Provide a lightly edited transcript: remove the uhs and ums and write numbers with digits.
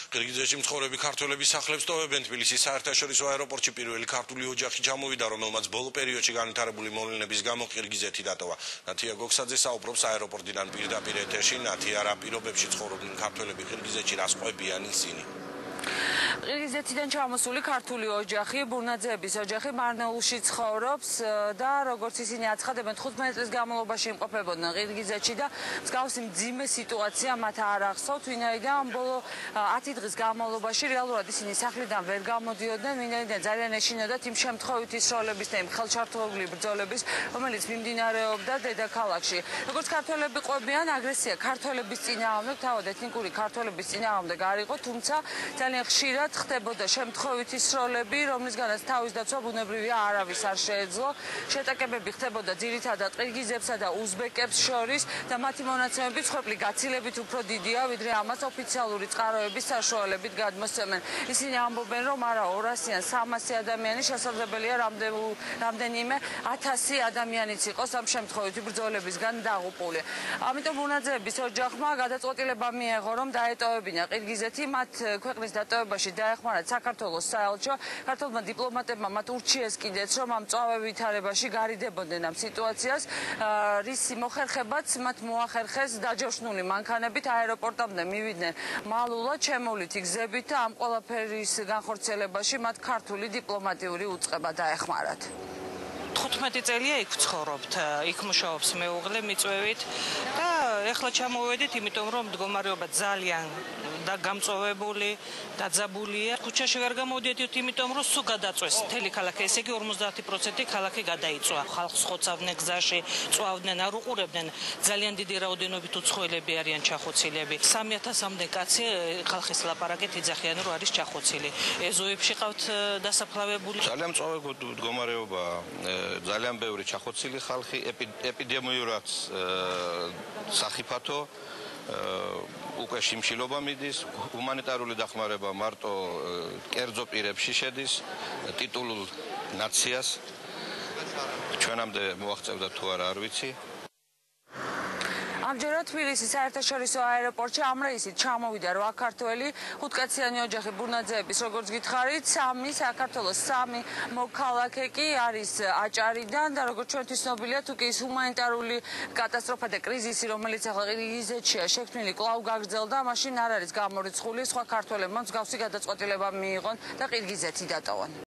ყირგიზეთში მცხოვრები ქართველების სახლებს ტოვებენ. თბილისის საერთაშორისო აეროპორტში პირველი ქართული ოჯახი ჩამოვიდა, რომელმაც ბოლო პერიოდში განვითარებული მოვლენების გამო ყირგიზეთი დატოვა. ნათია გოქსაძე საუბრობს აეროპორტიდან პირდაპირ ეთერში. ნათია, რა პირობებში ცხოვრობდნენ ქართველები ყირგიზეთში, რას ყვებიან ისინი? ყირგიზეთიდან ჩამოსული ქართული ოჯახი, ბურნაძეების ოჯახი მარნეულში ცხოვრობს და როგორც ისინი აცხადებენ, 15 წლის განმავლობაში იმყოფებოდნენ ყირგიზეთში და მსგავსი მძიმე სიტუაცია მათ არ ახსოვთ, ვინაიდან ბოლო 10 დღის განმავლობაში რეალურად ისინი სახლიდან ვერ გამოდიოდნენ, ვინაიდან ძალიან ეშინოდათ იმ შემთხვევითი სროლების და იმ ხელჩართული ბრძოლების, რომელიც მიმდინარეობდა დედაქალაქში. როგორც ქართველები ყვებიან, აგრესია ქართველების წინააღმდეგ, თავად ეთნიკური ქართველების წინააღმდეგ არ იყო, თუმცა ძალიან ხშირად ხდებოდა შემთხვევითი სროლები, რომლისგანაც თავის დაცვა ბუნებრივია არავის არ შეეძლო. შეტაკებები ხდებოდა ძირითადად ყირგიზებსა და უზბეკებს შორის და მათი მონაცემები ცხვეპლი გაცილებით უფრო დიდია, ვიდრე ამას ოფიციალური წყაროების საშუალებით გადმოსცემენ. ისინი ამბობენ, რომ არა 200-ან 300 ადამიანი შესაძლებელია რამდენიმე 1000 ადამიანიც იყოს ამ შემთხვევითი ბრძოლებისგან დაღუპული. ამიტომ ბურნაძეების ოჯახმა გადაწყვეტილება მიიღო, რომ დაეტოვებინა ყირგიზეთი, მათ ქვეყნის დატოვებაში დაეხმარათ საქართველოს საელჩო. ქართველმა დიპლომატებმა მათ ურჩიეს კიდეც, რომ ამ მწვავე ვითარებაში გარიდებოდნენ ამ სიტუაციას, რის მოხერხებაც მათ მოახერხეს დაჯავშნული მანქანებით აეროპორტამდე მივიდნენ მალულად შემოვლითი გზებით და ამ ყველაფერის განხორციელებაში მათ ქართული დიპლომატიური უწყება დაეხმარათ. 15 წელია იქ ვცხოვრობთ, იქ მუშაობს მეუღლე მიწვევით და ეხლა ჩამოვედით, იმიტომ რომ მდგომარეობა ძალიან გამწვავებული, დაძაბულია. ქუჩაში ვერ გამოდიოდით, იმიტომ რომ სულ გადაწვეს მთელი ქალაქი, ესე იგი 50% ქალაქი გადაიწვა. ხალხს ხოცავდნენ გზაში, წვავდნენ, არ უყურებდნენ. ძალიან დიდი რაოდენობით უცხოელები არიან ჩახოცილები. 3000-მდე კაცი ხალხის ლაპარაკით იძახიან, რომ არის ჩახოცილი. ეზოებში ყავთ დასაფლავებული. ძალიან მწვავე მდგომარეობა, ძალიან ბევრი ჩახოცილი ხალხი, ეპიდემიურად სახიფათო, უკვე შიმშილობა მიდის, ჰუმანიტარული დახმარება მარტო კერძო პირებში შედის, ტიტულურ ნაციას. ჩვენამდე მოაღწევდა თუ არა არ ვიცი. ამჯერად თბილისის საერთაშორისო აეროპორტში ამ რეისით ჩამოვიდა 8 ქართველი, 5-კაციანი ოჯახი ბურნაძეების, როგორც გითხარით, 3 საქართველოს 3 მოქალაქე კი არის აჭარიდან და როგორც ჩვენთვის ცნობილია, თუ კი ის ჰუმანიტარული კატასტროფა და კრიზისი, რომელიც ახლა ყირგიზეთშია შექმნილი, კვლავ გაგრძელდა, მაშინ არ არის გამორიცხული სხვა ქართველებმა მსგავსი გადაწყვეტილება მიიღონ და ყირგიზეთი დატოვონ.